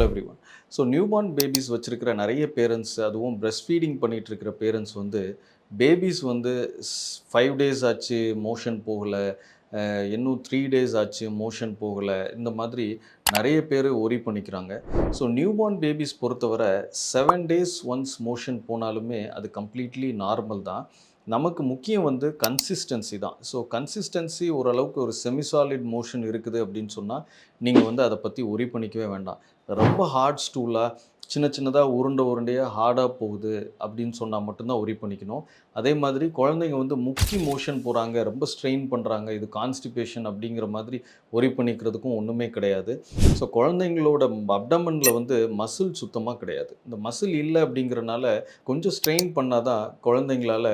Hello everyone. So newborn babies வச்சிருக்கிற நிறைய parents, அதுவும் பிரஸ்ட் ஃபீடிங் பண்ணிட்டு இருக்கிற பேரண்ட்ஸ் வந்து பேபிஸ் வந்து 5 டேஸ் ஆச்சு மோஷன் போகல, இன்னும் 3 டேஸ் ஆச்சு மோஷன் போகல, இந்த மாதிரி நிறைய பேர் ஒரி பண்ணிக்கிறாங்க. ஸோ நியூபார்ன் பேபிஸ் பொறுத்தவரை 7 டேஸ் ஒன்ஸ் மோஷன் போனாலுமே அது கம்ப்ளீட்லி நார்மல் தான். நமக்கு முக்கியம் வந்து கன்சிஸ்டன்சி தான். ஸோ கன்சிஸ்டன்சி ஓரளவுக்கு ஒரு செமி சாலிட் மோஷன் இருக்குது அப்படின்னு சொன்னால் நீங்கள் வந்து அதை பற்றி ஒரி பண்ணிக்கவே வேண்டாம். ரொம்ப ஹார்ட் ஸ்டூலாக சின்ன சின்னதாக உருண்டையாக ஹார்டாக போகுது அப்படின்னு சொன்னால் மட்டும்தான் ஒரி பண்ணிக்கணும். அதே மாதிரி குழந்தைங்க வந்து முக்கி மோஷன் போகிறாங்க, ரொம்ப ஸ்ட்ரெயின் பண்ணுறாங்க, இது கான்ஸ்டிபேஷன் அப்படிங்கிற மாதிரி ஒரி பண்ணிக்கிறதுக்கும் ஒன்றுமே கிடையாது. ஸோ குழந்தைங்களோட அப்டமனில் வந்து மசில் சுத்தமாக கிடையாது. இந்த மசில் இல்லை அப்படிங்கிறனால கொஞ்சம் ஸ்ட்ரெயின் பண்ணால் தான் குழந்தைங்களால்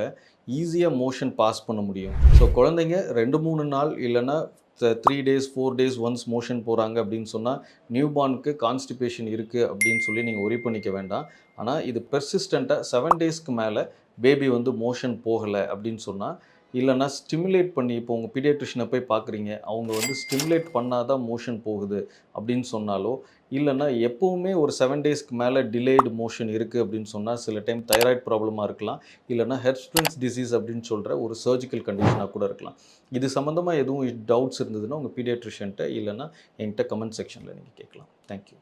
ஈஸியாக மோஷன் பாஸ் பண்ண முடியும். ஸோ குழந்தைங்க 2-3 நாள் இல்லைன்னா 3 டேஸ் 4 டேஸ் ஒன்ஸ் மோஷன் போகிறாங்க அப்படின்னு சொன்னால் நியூபார்னுக்கு கான்ஸ்டிபேஷன் இருக்குது அப்படின்னு சொல்லி நீங்கள் ஒரி பண்ணிக்க வேண்டாம். ஆனால் இது பெர்சிஸ்டண்ட்டாக 7 டேஸ்க்கு மேலே பேபி வந்து மோஷன் போகலை அப்படின்னு சொன்னால், இல்லைனா ஸ்டிமுலேட் பண்ணி, இப்போ உங்கள் பீடியாட்ரிஷனை போய் பார்க்குறீங்க, அவங்க வந்து ஸ்டிமுலேட் பண்ணால் தான் மோஷன் போகுது அப்படின்னு சொன்னாலோ, இல்லைனா எப்போவுமே ஒரு 7 டேஸ்க்கு மேலே டிலேடு மோஷன் இருக்குது அப்படின்னு சொன்னால், சில டைம் தைராய்டு ப்ராப்ளமாக இருக்கலாம், இல்லைனா ஹெர்ஸ்பிரன்ஸ் டிசீஸ் அப்படின்னு சொல்கிற ஒரு சர்ஜிக்கல் கண்டிஷனாக கூட இருக்கலாம். இது சம்மந்தமாக எதுவும் டவுட்ஸ் இருந்ததுன்னா உங்கள் பீடியாட்ரிஷன்ட்ட இல்லைனா என்கிட்ட கமெண்ட் செக்ஷனில் நீங்கள் கேட்கலாம். தேங்க்யூ.